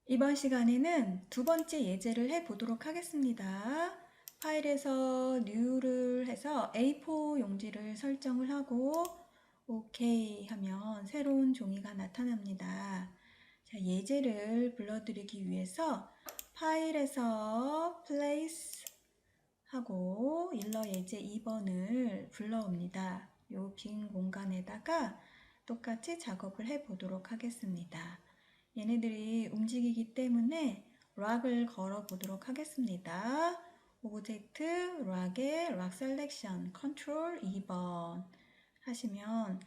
이번 시간에는 두 번째 예제를 해보도록 하겠습니다. 파일에서 New를 해서 A4 용지를 설정을 하고 OK 하면 새로운 종이가 나타납니다. 자, 예제를 불러드리기 위해서 파일에서 Place 하고 일러 예제 2번을 불러옵니다. 이 빈 공간에다가 똑같이 작업을 해보도록 하겠습니다. 얘네들이 움직이기 때문에 락을 걸어 보도록 하겠습니다. 오브젝트 락에 락 셀렉션 컨트롤 2번 하시면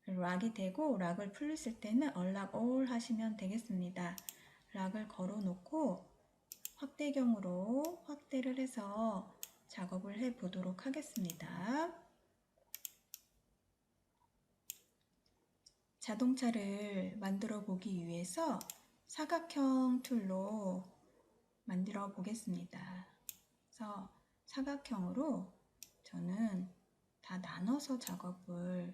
락이 되고 락을 풀렸을 때는 unlock all 하시면 되겠습니다. 락을 걸어 놓고 확대경으로 확대를 해서 작업을 해 보도록 하겠습니다. 자동차를 만들어 보기 위해서 사각형 툴로 만들어 보겠습니다. 그래서 사각형으로 저는 다 나눠서 작업을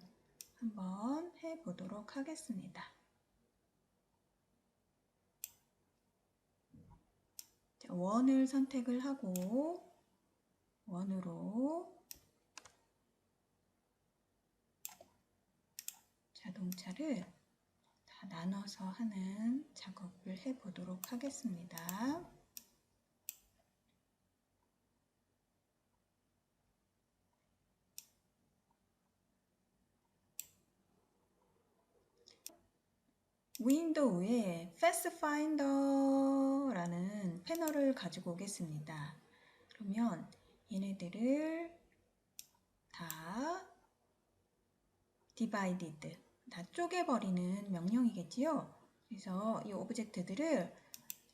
한번 해 보도록 하겠습니다. 원을 선택을 하고 원으로 자동차를 다 나눠서 하는 작업을 해 보도록 하겠습니다. 윈도우에 패스파인더라는 패널을 가지고 오겠습니다. 그러면 얘네들을 다 divided, 다 쪼개버리는 명령이겠지요. 그래서 이 오브젝트들을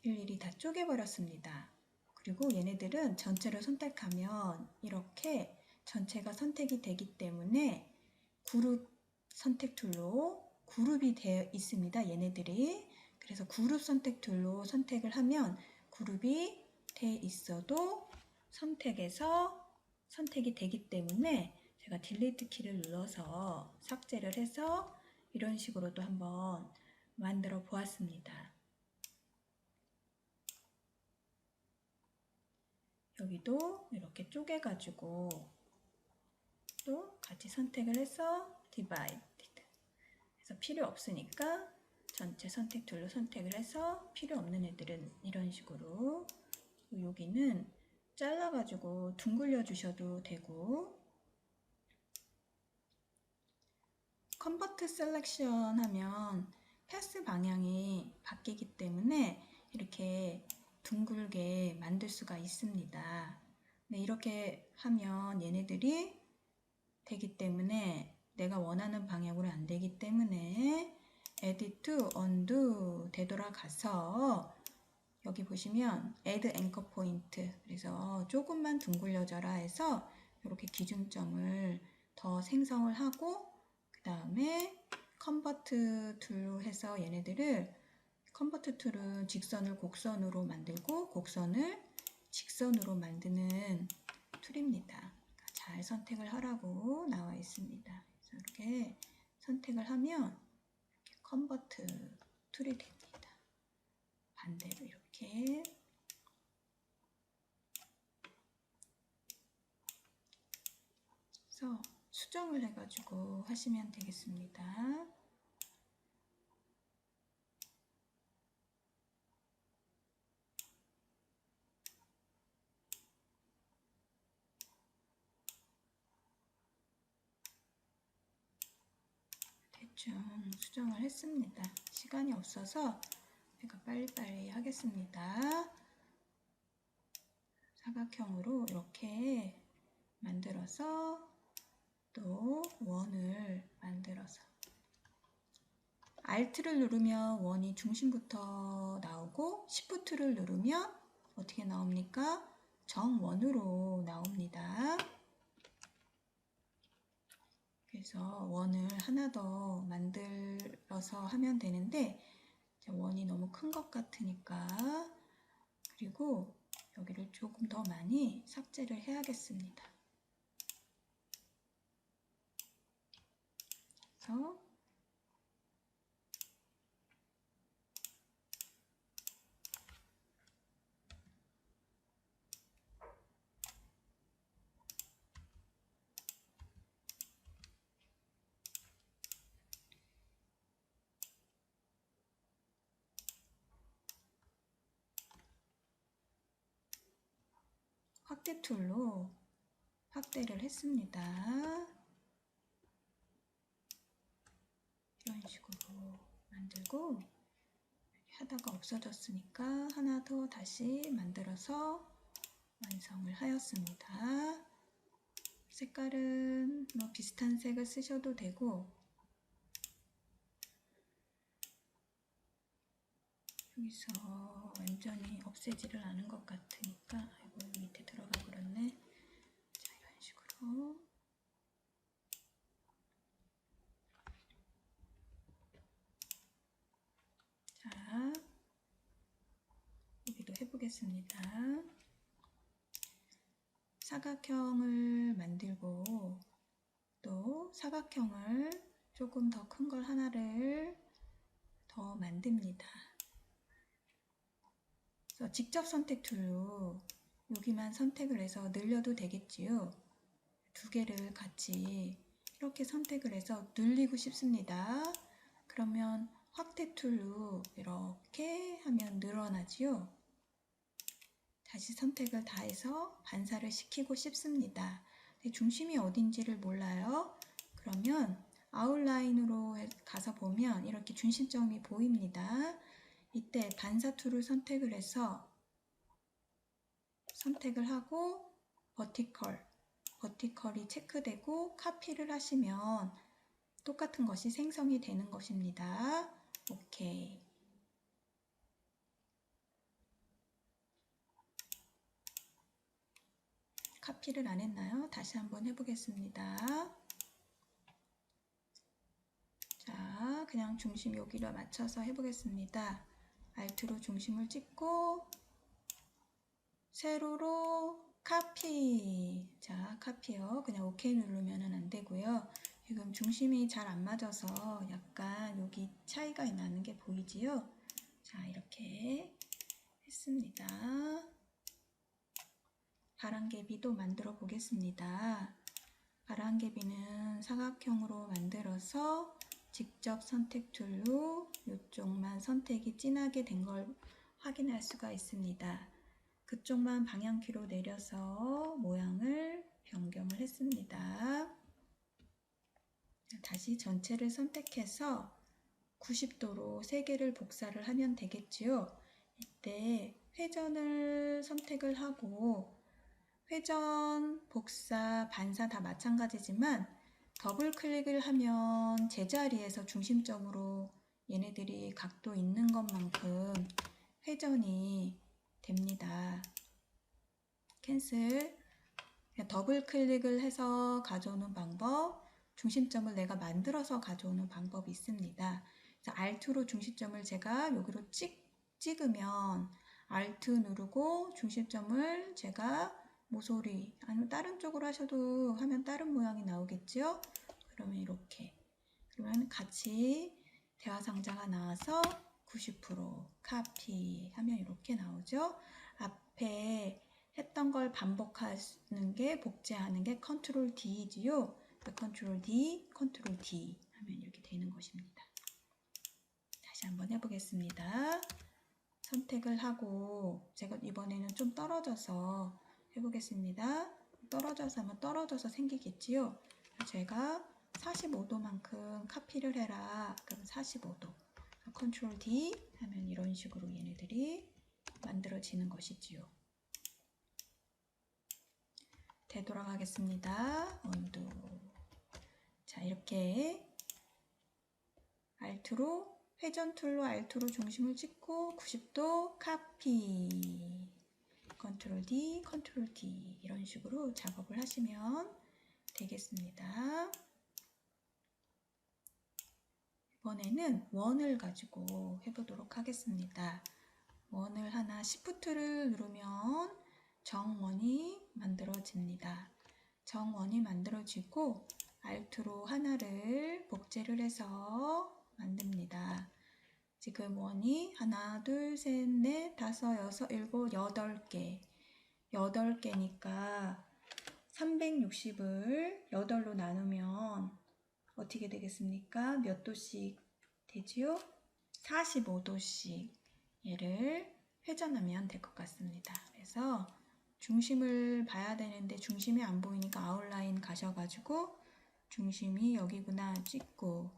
일일이 다 쪼개버렸습니다. 그리고 얘네들은 전체를 선택하면 이렇게 전체가 선택이 되기 때문에 그룹 선택 툴로 그룹이 되어 있습니다. 얘네들이. 그래서 그룹 선택 툴로 선택을 하면 그룹이 돼 있어도 선택에서 선택이 되기 때문에 제가 딜리트 키를 눌러서 삭제를 해서 이런 식으로도 한번 만들어 보았습니다. 여기도 이렇게 쪼개가지고 또 같이 선택을 해서 divided. 그래서 필요 없으니까 전체 선택 툴로 선택을 해서 필요 없는 애들은 이런 식으로, 여기는 잘라가지고 둥글려 주셔도 되고, 컨버트 셀렉션 하면 패스 방향이 바뀌기 때문에 이렇게 둥글게 만들 수가 있습니다. 네, 이렇게 하면 얘네들이 되기 때문에 내가 원하는 방향으로 안 되기 때문에 edit to undo 되돌아가서 여기 보시면 add anchor point, 그래서 조금만 둥글려져라 해서 이렇게 기준점을 더 생성을 하고, 그 다음에 컨버트 툴로 해서 얘네들을, 컨버트 툴은 직선을 곡선으로 만들고 곡선을 직선으로 만드는 툴입니다. 잘 선택을 하라고 나와 있습니다. 그래서 이렇게 선택을 하면 이렇게 컨버트 툴이 됩니다. 반대로 이렇게 그래서 수정을 해가지고 하시면 되겠습니다. 대충 수정을 했습니다. 시간이 없어서 제가 빨리빨리 하겠습니다. 사각형으로 이렇게 만들어서 또 원을 만들어서 Alt를 누르면 원이 중심부터 나오고 Shift를 누르면 어떻게 나옵니까? 정원으로 나옵니다. 그래서 원을 하나 더 만들어서 하면 되는데 원이 너무 큰 것 같으니까, 그리고 여기를 조금 더 많이 삭제를 해야겠습니다. 그래서 확대 툴로 확대를 했습니다. 이런 식으로 만들고 하다가 없어졌으니까 하나 더 다시 만들어서 완성을 하였습니다. 색깔은 뭐 비슷한 색을 쓰셔도 되고, 여기서 완전히 없애지를 않은 것 같으니까, 아이고 밑에 들어가 버렸네. 자, 이런 식으로 자, 여기도 해보겠습니다. 사각형을 만들고 또 사각형을 조금 더 큰 걸 하나를 더 만듭니다. 그래서 직접 선택 툴로 여기만 선택을 해서 늘려도 되겠지요. 두 개를 같이 이렇게 선택을 해서 늘리고 싶습니다. 그러면 확대 툴로 이렇게 하면 늘어나지요. 다시 선택을 다 해서 반사를 시키고 싶습니다. 근데 중심이 어딘지를 몰라요. 그러면 아웃라인으로 가서 보면 이렇게 중심점이 보입니다. 이때 반사 툴을 선택을 해서 선택을 하고 버티컬이 체크되고 카피를 하시면 똑같은 것이 생성이 되는 것입니다. 오케이. 카피를 안 했나요? 다시 한번 해보겠습니다. 자, 그냥 중심 여기로 맞춰서 해보겠습니다. Alt로 중심을 찍고 세로로 카피. 자, 카피요. 그냥 OK 누르면 안 되고요. 지금 중심이 잘 안 맞아서 약간 여기 차이가 나는 게 보이지요? 자, 이렇게 했습니다. 바람개비도 만들어 보겠습니다. 바람개비는 사각형으로 만들어서 직접 선택 툴로 이쪽만 선택이 진하게 된 걸 확인할 수가 있습니다. 그쪽만 방향키로 내려서 모양을 변경을 했습니다. 다시 전체를 선택해서 90도로 3개를 복사를 하면 되겠지요. 이때 회전을 선택을 하고 회전, 복사, 반사 다 마찬가지지만 더블 클릭을 하면 제자리에서 중심점으로 얘네들이 각도 있는 것만큼 회전이 됩니다. 캔슬. 더블 클릭을 해서 가져오는 방법, 중심점을 내가 만들어서 가져오는 방법이 있습니다. 그래서 Alt로 중심점을 제가 여기로 찍으면 Alt 누르고 중심점을 제가 모서리 아니면 다른 쪽으로 하셔도 하면 다른 모양이 나오겠죠? 그러면 이렇게 그러면 같이 대화 상자가 나와서 90% 카피 하면 이렇게 나오죠? 앞에 했던 걸 반복하는 게 복제하는 게 컨트롤 D이지요. 컨트롤 D, 컨트롤 D 하면 이렇게 되는 것입니다. 다시 한번 해보겠습니다. 선택을 하고 제가 이번에는 좀 떨어져서 해보겠습니다. 떨어져서 하면 떨어져서 생기겠지요. 제가 45도만큼 카피를 해라. 그럼 45도. 컨트롤 D 하면 이런 식으로 얘네들이 만들어지는 것이지요. 되돌아가겠습니다. 언두. 자, 이렇게 Alt로 회전 툴로 Alt로 중심을 찍고 90도 카피. 컨트롤 D, 컨트롤 D 이런 식으로 작업을 하시면 되겠습니다. 이번에는 원을 가지고 해보도록 하겠습니다. 원을 하나 Shift를 누르면 정원이 만들어집니다. 정원이 만들어지고 Alt로 하나를 복제를 해서 만듭니다. 지금 원이 하나, 둘, 셋, 넷, 다섯, 여섯, 일곱, 8개 8개니까 360을 8로 나누면 어떻게 되겠습니까? 몇 도씩 되지요? 45도씩 얘를 회전하면 될 것 같습니다. 그래서 중심을 봐야 되는데 중심이 안 보이니까 아웃라인 가셔가지고 중심이 여기구나 찍고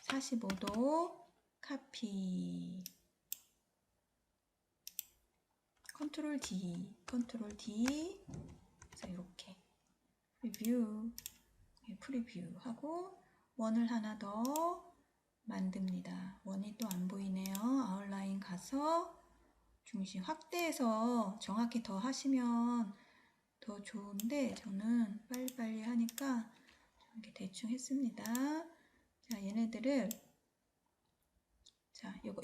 45도 카피 컨트롤 D 그래서 이렇게 프리뷰 하고 원을 하나 더 만듭니다. 원이 또 안 보이네요. 아웃라인 가서 중심 확대해서 정확히 더 하시면 더 좋은데 저는 빨리빨리 하니까 이렇게 대충 했습니다. 자, 얘네들을 자, 이거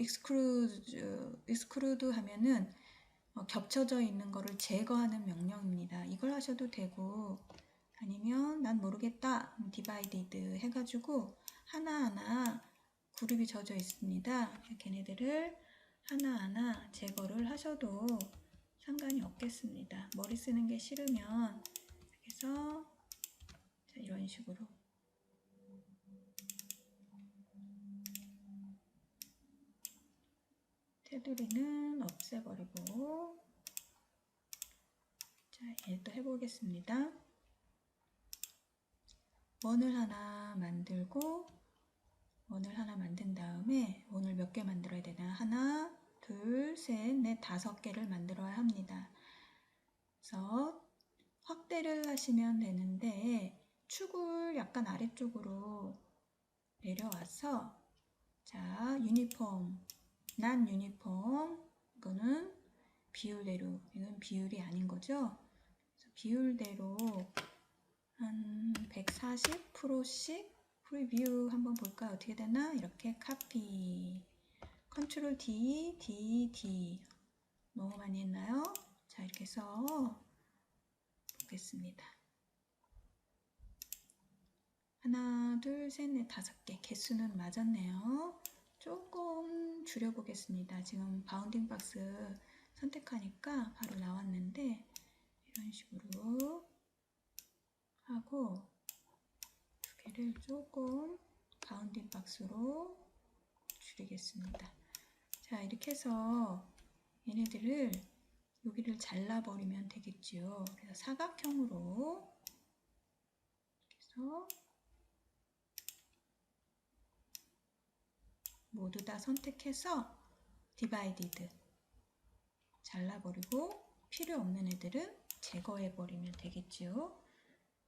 익스크루드 하면은 겹쳐져 있는 거를 제거하는 명령입니다. 이걸 하셔도 되고 아니면 난 모르겠다 디바이디드 해가지고 하나하나 그룹이 져져 있습니다. 걔네들을 하나하나 제거를 하셔도 상관이 없겠습니다. 머리 쓰는 게 싫으면 그래서 자, 이런 식으로 테두리는 없애버리고 자, 얘 또 해보겠습니다. 원을 하나 만들고 원을 하나 만든 다음에 원을 몇 개 만들어야 되나? 하나, 둘, 셋, 넷, 5개를 만들어야 합니다. 그래서 확대를 하시면 되는데 축을 약간 아래쪽으로 내려와서 자, 유니폼, 난 유니폼 이거는 비율대로 이건 비율이 아닌 거죠. 그래서 비율대로 한 140%씩 프리뷰 한번 볼까요? 어떻게 되나? 이렇게 카피 컨트롤 D 너무 많이 했나요? 자, 이렇게 해서 보겠습니다. 하나, 둘, 셋, 넷, 5개 개수는 맞았네요. 조금 줄여보겠습니다. 지금 바운딩 박스 선택하니까 바로 나왔는데 이런 식으로 하고 두 개를 조금 바운딩 박스로 줄이겠습니다. 자, 이렇게 해서 얘네들을 여기를 잘라버리면 되겠지요. 그래서 사각형으로 이렇게 해서 모두 다 선택해서 디바이디드 잘라버리고 필요 없는 애들은 제거해버리면 되겠지요.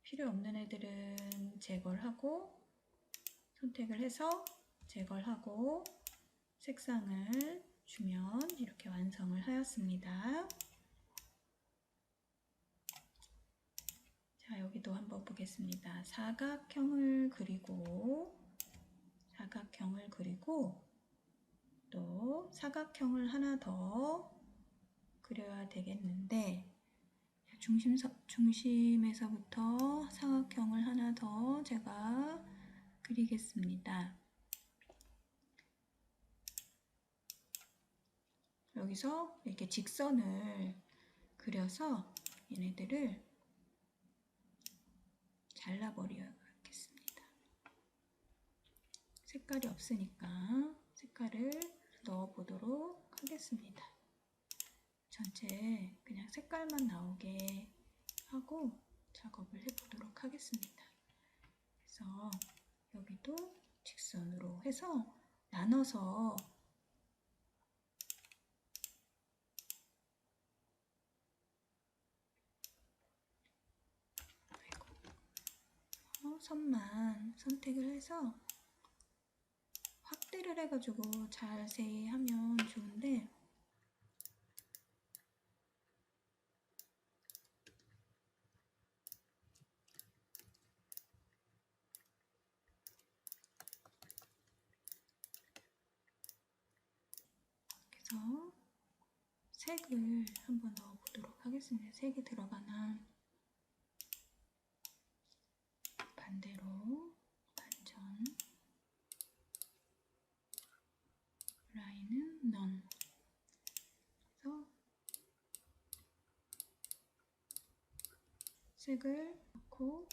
필요 없는 애들은 제거를 하고 선택을 해서 제거를 하고 색상을 주면 이렇게 완성을 하였습니다. 자, 여기도 한번 보겠습니다. 사각형을 그리고 또 사각형을 하나 더 그려야 되겠는데 중심에서부터 사각형을 하나 더 제가 그리겠습니다. 여기서 이렇게 직선을 그려서 얘네들을 잘라버리겠습니다. 색깔이 없으니까 색깔을 넣어보도록 하겠습니다. 전체 그냥 색깔만 나오게 하고 작업을 해보도록 하겠습니다. 그래서 여기도 직선으로 해서 나눠서 선만 선택을 해서 확대를 해가지고 자세히 하면 좋은데 그래서 색을 한번 넣어보도록 하겠습니다. 색이 들어가나 반대로 반전 라인은 none 그래서 색을 넣고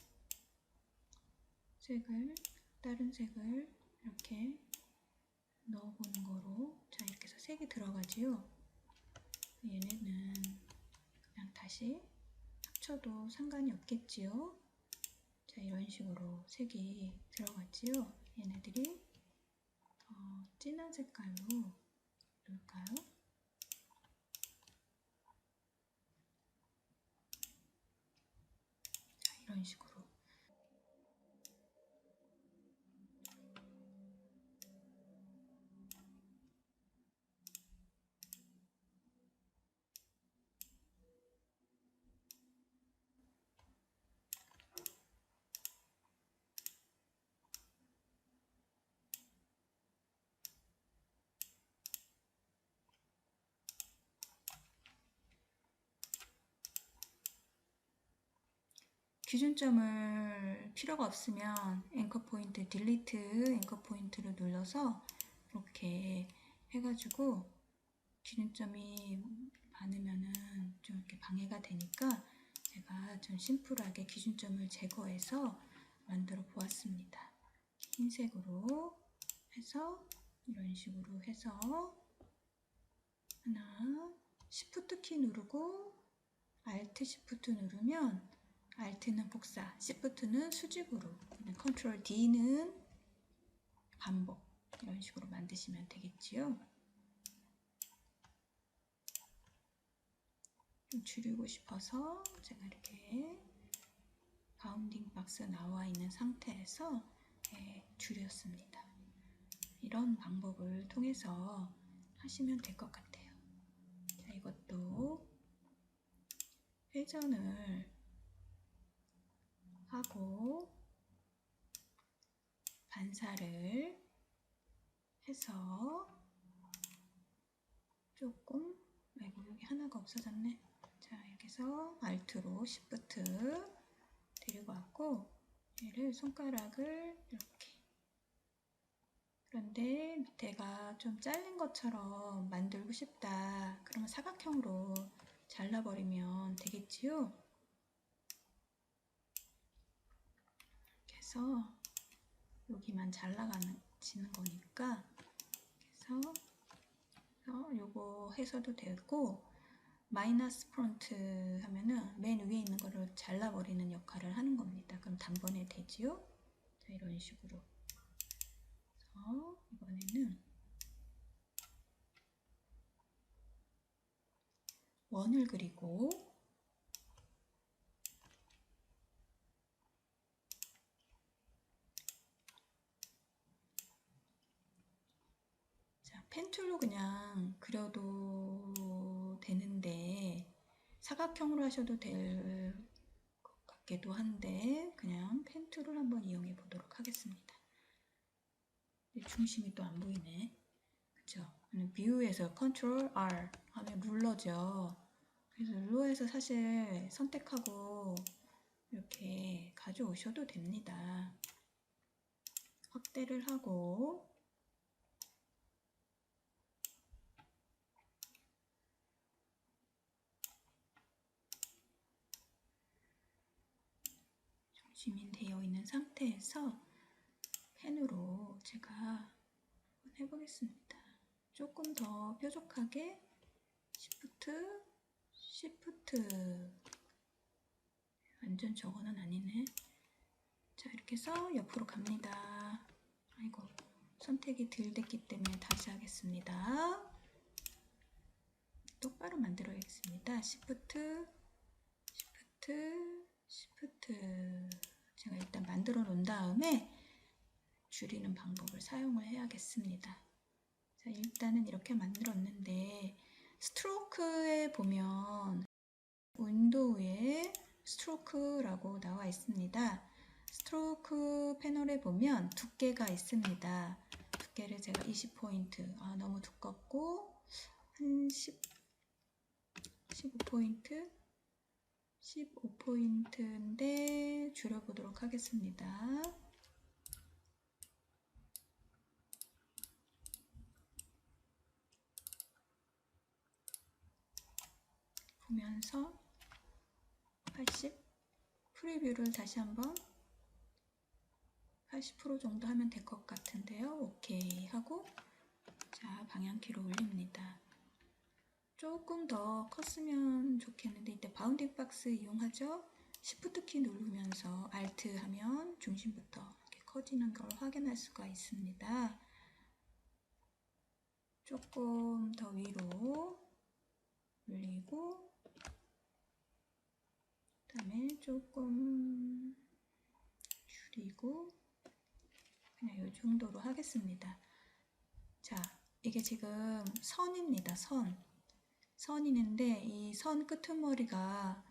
다른 색을 이렇게 넣어보는 거로 자 이렇게 해서 색이 들어가지요. 얘네는 그냥 다시 붙여도 상관이 없겠지요. 자, 이런 식으로 색이 들어갔지요. 얘네들이 더 진한 색깔로 넣을까요? 자, 이런 식으로. 기준점을 필요가 없으면 앵커 포인트 딜리트 앵커 포인트를 눌러서 이렇게 해가지고 기준점이 많으면은 좀 이렇게 방해가 되니까 제가 좀 심플하게 기준점을 제거해서 만들어 보았습니다. 흰색으로 해서 이런 식으로 해서 하나 Shift 키 누르고 Alt Shift 누르면 Alt는 복사, Shift는 수직으로, Ctrl D는 반복 이런 식으로 만드시면 되겠지요. 좀 줄이고 싶어서 제가 이렇게 바운딩 박스 나와 있는 상태에서 줄였습니다. 이런 방법을 통해서 하시면 될 것 같아요. 자, 이것도 회전을 하고 반사를 해서 조금, 아이고 여기 하나가 없어졌네. 자, 여기서 Alt로 Shift 데리고 왔고 얘를 손가락을 이렇게, 그런데 밑에가 좀 잘린 것처럼 만들고 싶다 그러면 사각형으로 잘라버리면 되겠지요. 이렇게 해서 여기만 잘라가는 거니까 그래서 요거 해서도 되고, 마이너스 프론트 하면은 맨 위에 있는 거를 잘라버리는 역할을 하는 겁니다. 그럼 단번에 되지요. 자, 이런 식으로. 이번에는 원을 그리고 자, 펜툴로 그냥 그려도 되는데 사각형으로 하셔도 될 것 같기도 한데 그냥 펜툴을 한번 이용해 보도록 하겠습니다. 중심이 또 안 보이네. 그쵸? 뷰에서 Ctrl R 하면 룰러죠. 그래서 룰러에서 사실 선택하고 이렇게 가져오셔도 됩니다. 확대를 하고 중심이 되어 있는 상태에서 펜으로 제가 해보겠습니다. 조금 더 뾰족하게 Shift 완전 저거는 아니네. 자, 이렇게 해서 옆으로 갑니다. 아이고, 선택이 덜 됐기 때문에 다시 하겠습니다. 똑바로 만들어야겠습니다. Shift 제가 일단 만들어 놓은 다음에 줄이는 방법을 사용을 해야겠습니다. 자, 일단은 이렇게 만들었는데 스트로크에 보면 윈도우에 스트로크라고 나와 있습니다. 스트로크 패널에 보면 두께가 있습니다. 두께를 제가 20포인트, 너무 두껍고 한 15포인트 15포인트인데 줄여보도록 하겠습니다. 보면서 80 프리뷰를 다시 한번 80% 정도 하면 될 것 같은데요. 오케이 하고 자, 방향키로 올립니다. 조금 더 컸으면 좋겠는데 이때 바운딩 박스 이용하죠. Shift 키 누르면서 Alt 하면 중심부터 이렇게 커지는 걸 확인할 수가 있습니다. 조금 더 위로 올리고 그다음에 조금 줄이고 그냥 이 정도로 하겠습니다. 자, 이게 지금 선입니다. 선이는데 이 선 끄트머리가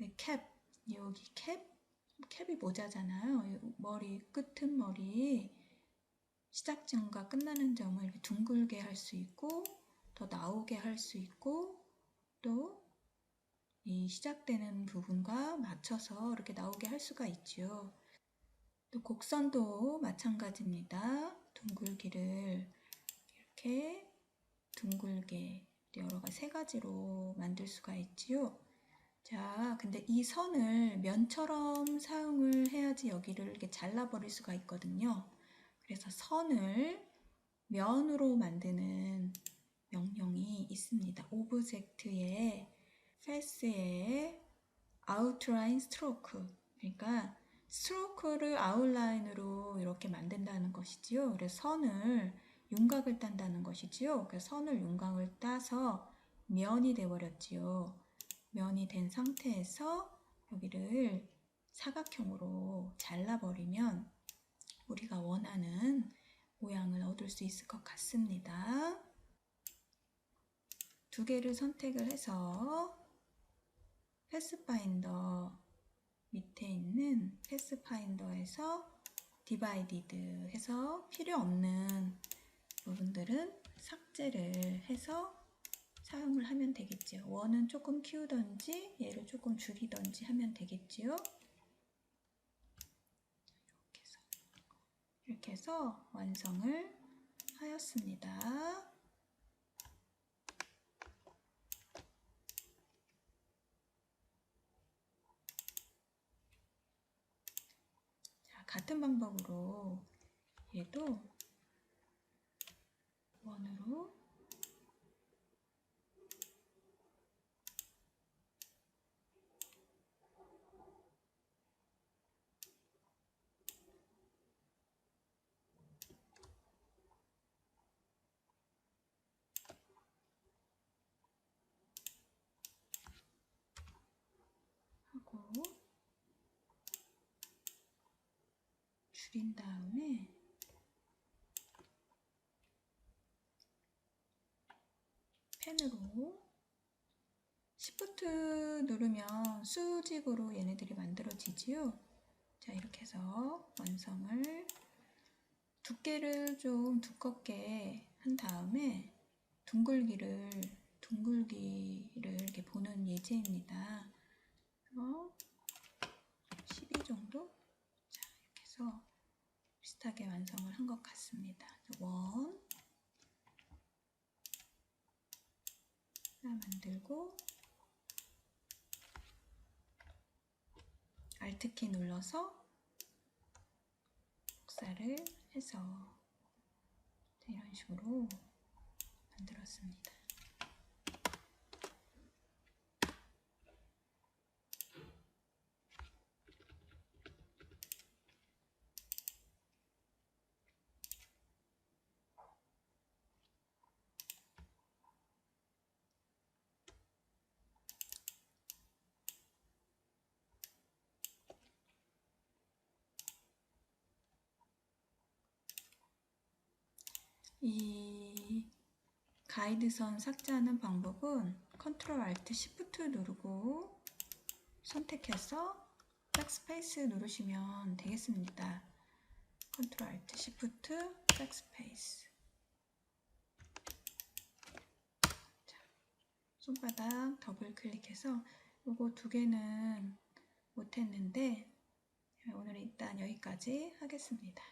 여기 캡이 모자잖아요. 머리 끄트머리 시작점과 끝나는 점을 이렇게 둥글게 할 수 있고 더 나오게 할 수 있고 또 이 시작되는 부분과 맞춰서 이렇게 나오게 할 수가 있죠. 또 곡선도 마찬가지입니다. 둥글기를 이렇게 둥글게 여러 가지 세 가지로 만들 수가 있지요. 자, 근데 이 선을 면처럼 사용을 해야지 여기를 이렇게 잘라버릴 수가 있거든요. 그래서 선을 면으로 만드는 명령이 있습니다. 오브젝트의 패스의 아웃라인 스트로크, 그러니까 스트로크를 아웃라인으로 이렇게 만든다는 것이지요. 그래서 선을 윤곽을 딴다는 것이지요. 그래서 선을 윤곽을 따서 면이 되어버렸지요. 면이 된 상태에서 여기를 사각형으로 잘라버리면 우리가 원하는 모양을 얻을 수 있을 것 같습니다. 두 개를 선택을 해서 패스파인더 밑에 있는 패스파인더에서 디바이디드 해서 필요 없는 부분들은 삭제를 해서 사용을 하면 되겠죠. 원은 조금 키우던지 얘를 조금 줄이던지 하면 되겠지요. 이렇게 해서 완성을 하였습니다. 자, 같은 방법으로 얘도 원으로 하고 줄인 다음에 펜으로 Shift 누르면 수직으로 얘네들이 만들어지지요. 자, 이렇게 해서 완성을 두께를 좀 두껍게 한 다음에 둥글기를 이렇게 보는 예제입니다. 12 정도? 자, 이렇게 해서 비슷하게 완성을 한 것 같습니다. 원 하나 만들고 Alt키 눌러서 복사를 해서 이런 식으로 만들었습니다. 이 가이드선 삭제하는 방법은 Ctrl Alt Shift 누르고 선택해서 백스페이스 누르시면 되겠습니다. Ctrl Alt Shift 백스페이스. 자, 손바닥 더블 클릭해서 요거 두 개는 못했는데 오늘 일단 여기까지 하겠습니다.